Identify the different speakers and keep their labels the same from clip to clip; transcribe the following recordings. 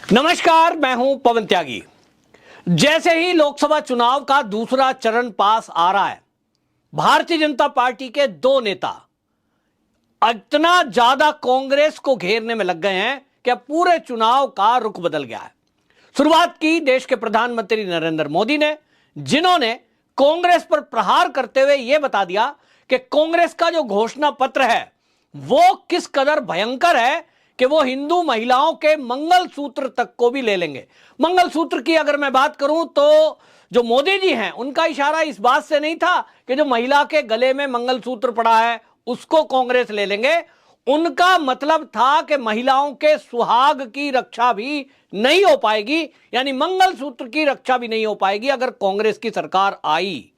Speaker 1: नमस्कार, मैं हूं पवन त्यागी। जैसे ही लोकसभा चुनाव का दूसरा चरण पास आ रहा है, भारतीय जनता पार्टी के दो नेता इतना ज्यादा कांग्रेस को घेरने में लग गए हैं कि अब पूरे चुनाव का रुख बदल गया है। शुरुआत की देश के प्रधानमंत्री नरेंद्र मोदी ने, जिन्होंने कांग्रेस पर प्रहार करते हुए यह बता दिया कि कांग्रेस का जो घोषणा पत्र है वो किस कदर भयंकर है कि वो हिंदू महिलाओं के मंगलसूत्र तक को भी ले लेंगे। मंगलसूत्र की अगर मैं बात करूं तो जो मोदी जी हैं उनका इशारा इस बात से नहीं था कि जो महिला के गले में मंगलसूत्र पड़ा है उसको कांग्रेस ले लेंगे। उनका मतलब था कि महिलाओं के सुहाग की रक्षा भी नहीं हो पाएगी, यानी मंगलसूत्र की रक्षा भी नहीं हो पाएगी अगर कांग्रेस की सरकार आई।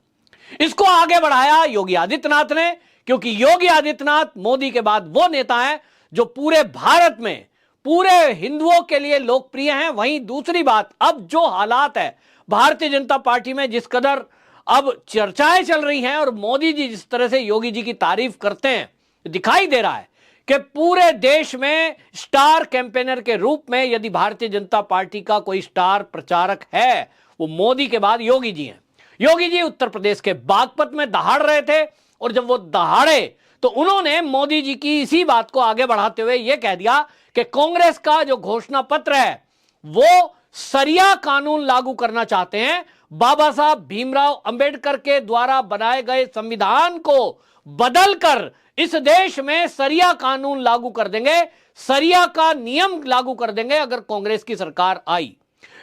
Speaker 1: इसको आगे बढ़ाया योगी आदित्यनाथ ने, क्योंकि योगी आदित्यनाथ मोदी के बाद वो नेता हैं जो पूरे भारत में पूरे हिंदुओं के लिए लोकप्रिय हैं। वहीं दूसरी बात, अब जो हालात है भारतीय जनता पार्टी में, जिस कदर अब चर्चाएं चल रही हैं और मोदी जी जिस तरह से योगी जी की तारीफ करते हैं, दिखाई दे रहा है कि पूरे देश में स्टार कैंपेनर के रूप में यदि भारतीय जनता पार्टी का कोई स्टार प्रचारक है वो मोदी के बाद योगी जी हैं। योगी जी उत्तर प्रदेश के बागपत में दहाड़ रहे थे और जब वो दहाड़े तो उन्होंने मोदी जी की इसी बात को आगे बढ़ाते हुए यह कह दिया कि कांग्रेस का जो घोषणा पत्र है वो सरिया कानून लागू करना चाहते हैं। बाबा साहब भीमराव अंबेडकर के द्वारा बनाए गए संविधान को बदलकर इस देश में सरिया कानून लागू कर देंगे, सरिया का नियम लागू कर देंगे अगर कांग्रेस की सरकार आई।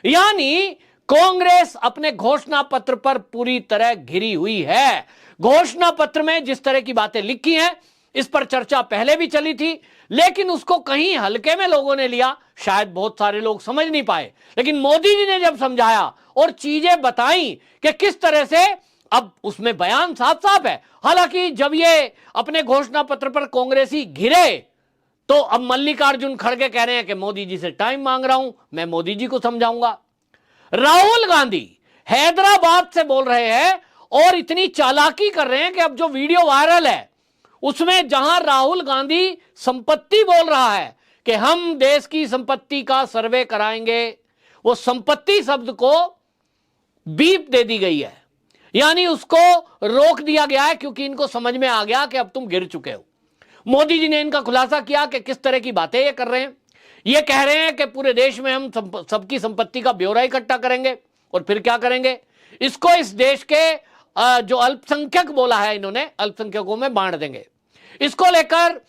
Speaker 1: यानी कांग्रेस अपने घोषणा पत्र पर पूरी तरह घिरी हुई है। घोषणा पत्र में जिस तरह की बातें लिखी हैं इस पर चर्चा पहले भी चली थी, लेकिन उसको कहीं हल्के में लोगों ने लिया, शायद बहुत सारे लोग समझ नहीं पाए। लेकिन मोदी जी ने जब समझाया और चीजें बताई कि किस तरह से, अब उसमें बयान साफ साफ है। हालांकि जब ये अपने घोषणा पत्र पर कांग्रेसी घिरे तो अब मल्लिकार्जुन खड़गे कह रहे हैं कि मोदी जी से टाइम मांग रहा हूं, मैं मोदी जी को समझाऊंगा। राहुल गांधी हैदराबाद से बोल रहे हैं और इतनी चालाकी कर रहे हैं कि अब जो वीडियो वायरल है उसमें जहां राहुल गांधी संपत्ति बोल रहा है कि हम देश की संपत्ति का सर्वे कराएंगे, वो संपत्ति शब्द को बीप दे दी गई है, यानी उसको रोक दिया गया है क्योंकि इनको समझ में आ गया कि अब तुम गिर चुके हो। मोदी जी ने इनका खुलासा किया कि किस तरह की बातें ये कर रहे हैं। ये कह रहे हैं कि पूरे देश में हम सबकी संपत्ति का ब्यौरा इकट्ठा करेंगे और फिर क्या करेंगे, इसको इस देश के जो अल्पसंख्यक बोला है इन्होंने, अल्पसंख्यकों में बांट देंगे। इसको लेकर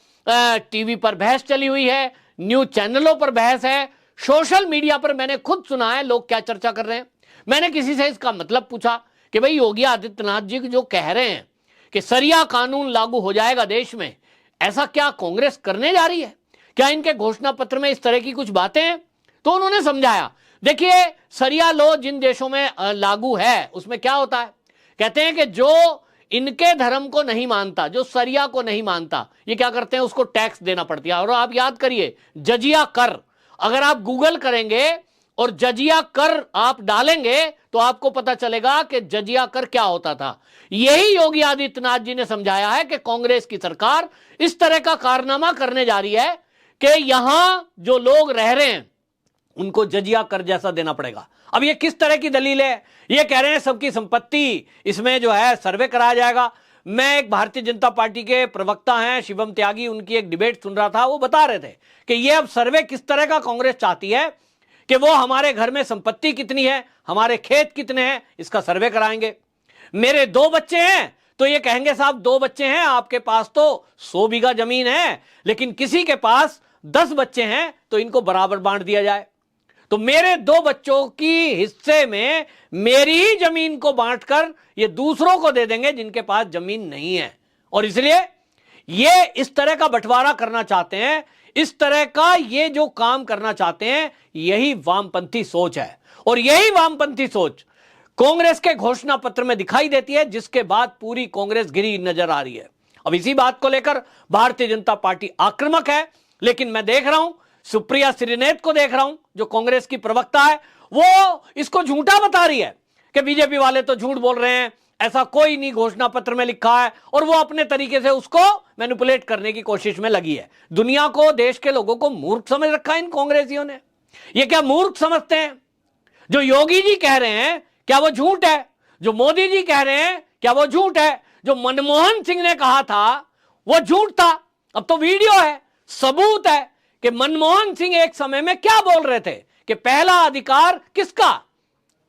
Speaker 1: टीवी पर बहस चली हुई है, न्यूज चैनलों पर बहस है, सोशल मीडिया पर मैंने खुद सुना है लोग क्या चर्चा कर रहे हैं। मैंने किसी से इसका मतलब पूछा कि भाई योगी आदित्यनाथ जी जो कह रहे हैं कि सरिया कानून लागू हो जाएगा देश में, ऐसा क्या कांग्रेस करने जा रही है? क्या इनके घोषणा पत्र में इस तरह की कुछ बातें हैं? तो उन्होंने समझाया, देखिए सरिया लॉ जिन देशों में लागू है उसमें क्या होता है, कहते हैं कि जो इनके धर्म को नहीं मानता, जो सरिया को नहीं मानता, ये क्या करते हैं, उसको टैक्स देना पड़ता है। और आप याद करिए जजिया कर, अगर आप गूगल करेंगे और जजिया कर आप डालेंगे तो आपको पता चलेगा कि जजिया कर क्या होता था। यही योगी आदित्यनाथ जी ने समझाया है कि कांग्रेस की सरकार इस तरह का कारनामा करने जा रही है कि यहां जो लोग रह रहे हैं उनको जजिया कर जैसा देना पड़ेगा। अब ये किस तरह की दलील है? ये कह रहे हैं सबकी संपत्ति इसमें जो है सर्वे कराया जाएगा। मैं एक भारतीय जनता पार्टी के प्रवक्ता हैं शिवम त्यागी, उनकी एक डिबेट सुन रहा था, वो बता रहे थे कि ये अब सर्वे किस तरह का कांग्रेस चाहती है कि वो हमारे घर में संपत्ति कितनी है, हमारे खेत कितने हैं, इसका सर्वे कराएंगे। मेरे 2 बच्चे हैं तो ये कहेंगे साहब 2 बच्चे हैं, आपके पास तो 100 बीघा जमीन है, लेकिन किसी के पास 10 बच्चे हैं तो इनको बराबर बांट दिया जाए। तो मेरे 2 बच्चों की हिस्से में मेरी ही जमीन को बांटकर ये दूसरों को दे देंगे जिनके पास जमीन नहीं है। और इसलिए ये इस तरह का बंटवारा करना चाहते हैं, इस तरह का ये जो काम करना चाहते हैं, यही वामपंथी सोच है। और यही वामपंथी सोच कांग्रेस के घोषणा पत्र में दिखाई देती है, जिसके बाद पूरी कांग्रेस घिरी नजर आ रही है। अब इसी बात को लेकर भारतीय जनता पार्टी आक्रामक है, लेकिन मैं देख रहा हूं सुप्रिया श्रीनेत को देख रहा हूं जो कांग्रेस की प्रवक्ता है, वो इसको झूठा बता रही है कि बीजेपी वाले तो झूठ बोल रहे हैं, ऐसा कोई नहीं घोषणा पत्र में लिखा है, और वो अपने तरीके से उसको मैनिपुलेट करने की कोशिश में लगी है। दुनिया को, देश के लोगों को मूर्ख समझ रखा है इन कांग्रेसियों ने। ये क्या मूर्ख समझते हैं? जो योगी जी कह रहे हैं क्या वो झूठ है? जो मोदी जी कह रहे हैं क्या वो झूठ है? जो मनमोहन सिंह ने कहा था वो झूठ था। अब तो वीडियो है, सबूत है कि मनमोहन सिंह एक समय में क्या बोल रहे थे कि पहला अधिकार किसका।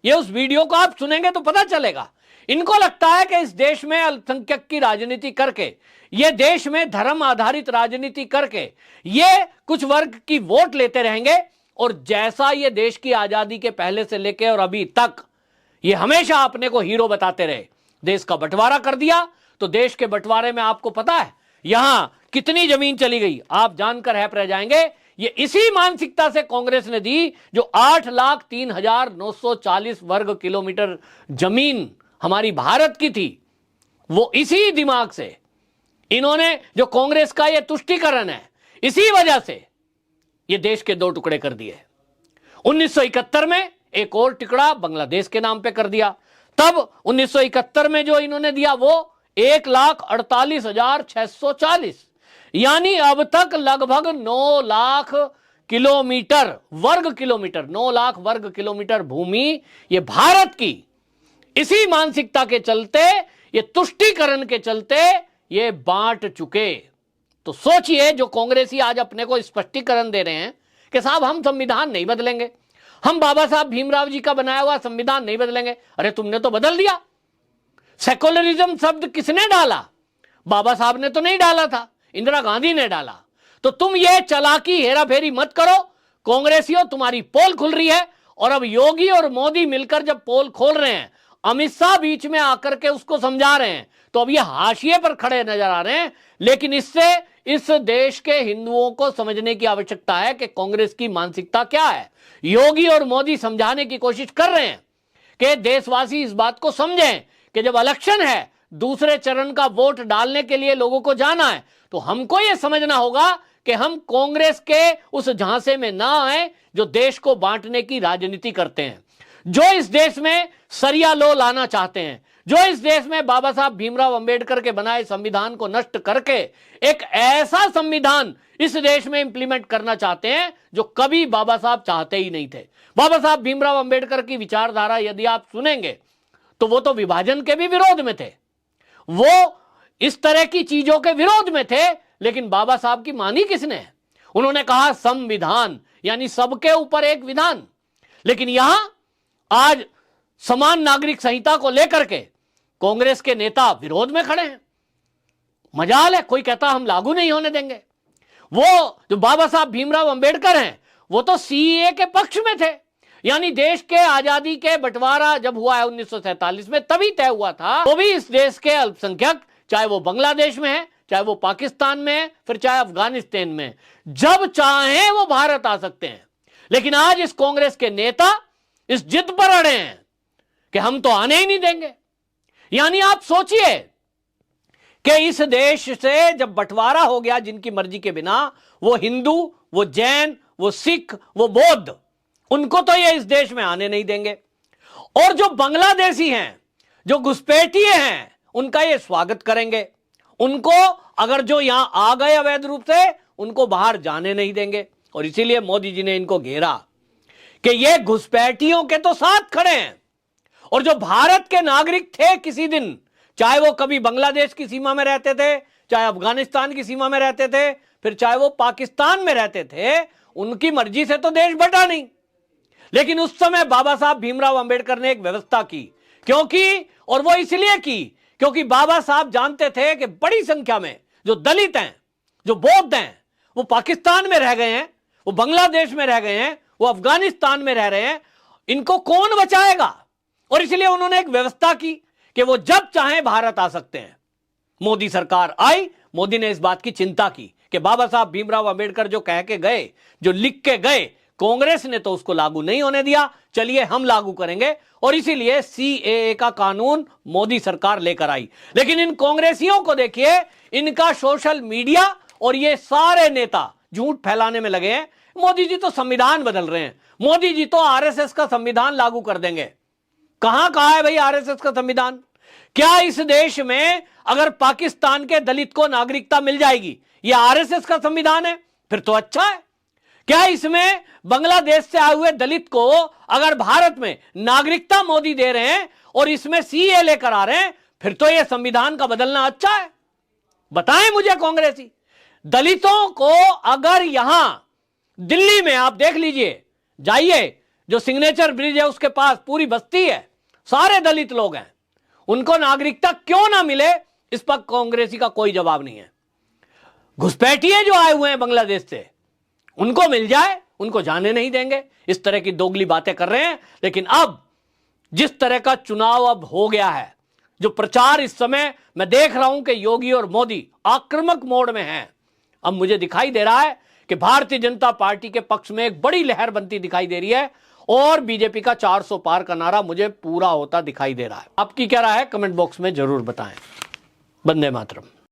Speaker 1: ये उस वीडियो को आप सुनेंगे तो पता चलेगा। इनको लगता है कि इस देश में अल्पसंख्यक की राजनीति करके, ये देश में धर्म आधारित राजनीति करके ये कुछ वर्ग की वोट लेते रहेंगे, और जैसा ये देश की आजादी के पहले से लेकर और अभी तक ये हमेशा अपने को हीरो बताते रहे। देश का बंटवारा कर दिया तो देश के बंटवारे में आपको पता है यहां कितनी जमीन चली गई, आप जानकर हैप रह जाएंगे। ये इसी मानसिकता से कांग्रेस ने दी जो 8,03,940 वर्ग किलोमीटर जमीन हमारी भारत की थी, वो इसी दिमाग से इन्होंने, जो कांग्रेस का ये तुष्टीकरण है, इसी वजह से ये देश के दो टुकड़े कर दिए। 1971 में एक और टुकड़ा बांग्लादेश के नाम पे कर दिया। तब 1971 में जो इन्होंने दिया वो 1,48,640, यानी अब तक लगभग 9 लाख किलोमीटर वर्ग किलोमीटर 9 लाख वर्ग किलोमीटर भूमि ये भारत की, इसी मानसिकता के चलते, ये तुष्टीकरण के चलते ये बांट चुके। तो सोचिए, जो कांग्रेसी आज अपने को स्पष्टीकरण दे रहे हैं कि साहब हम संविधान नहीं बदलेंगे, हम बाबा साहब भीमराव जी का बनाया हुआ संविधान नहीं बदलेंगे। अरे तुमने तो बदल दिया। सेकुलरिज्म शब्द किसने डाला? बाबा साहब ने तो नहीं डाला था, इंदिरा गांधी ने डाला। तो तुम ये चालाकी हेरा फेरी मत करो कांग्रेसियों, तुम्हारी पोल खुल रही है। और अब योगी और मोदी मिलकर जब पोल खोल रहे हैं, अमित शाह बीच में आकर के उसको समझा रहे हैं, तो अब ये हाशिए पर खड़े नजर आ रहे हैं। लेकिन इससे इस देश के हिंदुओं को समझने की आवश्यकता है कि कांग्रेस की मानसिकता क्या है। योगी और मोदी समझाने की कोशिश कर रहे हैं कि देशवासी इस बात को समझें कि जब इलेक्शन है, दूसरे चरण का वोट डालने के लिए लोगों को जाना है, तो हमको यह समझना होगा कि हम कांग्रेस के उस झांसे में ना आए जो देश को बांटने की राजनीति करते हैं, जो इस देश में सरिया लॉ लाना चाहते हैं, जो इस देश में बाबा साहब भीमराव अंबेडकर के बनाए संविधान को नष्ट करके एक ऐसा संविधान इस देश में इंप्लीमेंट करना चाहते हैं जो कभी बाबा साहब चाहते ही नहीं थे। बाबा साहब भीमराव अंबेडकर की विचारधारा यदि आप सुनेंगे तो वो तो विभाजन के भी विरोध में थे, वो इस तरह की चीजों के विरोध में थे। लेकिन बाबा साहब की मानी किसने? उन्होंने कहा संविधान, यानी सबके ऊपर एक विधान। लेकिन यहां आज समान नागरिक संहिता को लेकर के कांग्रेस के नेता विरोध में खड़े हैं। मजाल है, कोई कहता हम लागू नहीं होने देंगे। वो जो बाबा साहब भीमराव अंबेडकर हैं वो तो सीएए के पक्ष में थे, यानी देश के आजादी के बंटवारा जब हुआ है 1947 में, तभी तय हुआ था वो भी इस देश के अल्पसंख्यक, चाहे वो बांग्लादेश में है, चाहे वो पाकिस्तान में है, फिर चाहे अफगानिस्तान में, जब चाहे वो भारत आ सकते हैं। लेकिन आज इस कांग्रेस के नेता इस जिद पर अड़े हैं कि हम तो आने ही नहीं देंगे। यानी आप सोचिए कि इस देश से जब बंटवारा हो गया जिनकी मर्जी के बिना, वो हिंदू, वो जैन, वो सिख, वो बौद्ध, उनको तो ये इस देश में आने नहीं देंगे। और जो बांग्लादेशी हैं, जो घुसपैठिए हैं, उनका ये स्वागत करेंगे। उनको अगर जो यहां आ गए अवैध रूप से, उनको बाहर जाने नहीं देंगे। और इसीलिए मोदी जी ने इनको घेरा कि ये घुसपैठियों के तो साथ खड़े हैं। और जो भारत के नागरिक थे किसी दिन, चाहे वो कभी बांग्लादेश की सीमा में रहते थे, चाहे अफगानिस्तान की सीमा में रहते थे, फिर चाहे वो पाकिस्तान में रहते थे, उनकी मर्जी से तो देश बटा नहीं। लेकिन उस समय बाबा साहब भीमराव अंबेडकर ने एक व्यवस्था की, क्योंकि, और वो इसलिए की क्योंकि बाबा साहब जानते थे कि बड़ी संख्या में जो दलित हैं, जो बौद्ध हैं, वो पाकिस्तान में रह गए हैं, वो बांग्लादेश में रह गए हैं, वो अफगानिस्तान में रह रहे हैं, इनको कौन बचाएगा? और इसलिए उन्होंने एक व्यवस्था की कि वो जब चाहें भारत आ सकते हैं। मोदी सरकार आई, मोदी ने इस बात की चिंता की कि बाबा साहब भीमराव अंबेडकर जो कह के गए, जो लिख के गए, कांग्रेस ने तो उसको लागू नहीं होने दिया, चलिए हम लागू करेंगे। और इसीलिए सीएए का कानून मोदी सरकार लेकर आई। लेकिन इन कांग्रेसियों को देखिए, इनका सोशल मीडिया और ये सारे नेता झूठ फैलाने में लगे हैं। मोदी जी तो संविधान बदल रहे हैं, मोदी जी तो आरएसएस का संविधान लागू कर देंगे। कहां कहा है भाई आरएसएस का संविधान? क्या इस देश में अगर पाकिस्तान के दलित को नागरिकता मिल जाएगी, यह आरएसएस का संविधान है? फिर तो अच्छा है। क्या इसमें बांग्लादेश से आए हुए दलित को अगर भारत में नागरिकता मोदी दे रहे हैं और इसमें सीए लेकर आ रहे हैं, फिर तो यह संविधान का बदलना अच्छा है? बताएं मुझे कांग्रेसी। दलितों को अगर यहां दिल्ली में आप देख लीजिए, जाइए, जो सिग्नेचर ब्रिज है उसके पास पूरी बस्ती है, सारे दलित लोग हैं, उनको नागरिकता क्यों ना मिले, इस पर कांग्रेसी का कोई जवाब नहीं है। घुसपैठिए जो आए हुए हैं बांग्लादेश से, उनको मिल जाए, उनको जाने नहीं देंगे। इस तरह की दोगली बातें कर रहे हैं। लेकिन अब जिस तरह का चुनाव अब हो गया है, जो प्रचार इस समय मैं देख रहा हूं कि योगी और मोदी आक्रामक मोड में हैं, अब मुझे दिखाई दे रहा है कि भारतीय जनता पार्टी के पक्ष में एक बड़ी लहर बनती दिखाई दे रही है और बीजेपी का 400 पार का नारा मुझे पूरा होता दिखाई दे रहा है। आपकी क्या राय है? कमेंट बॉक्स में जरूर बताएं। वंदे मातरम।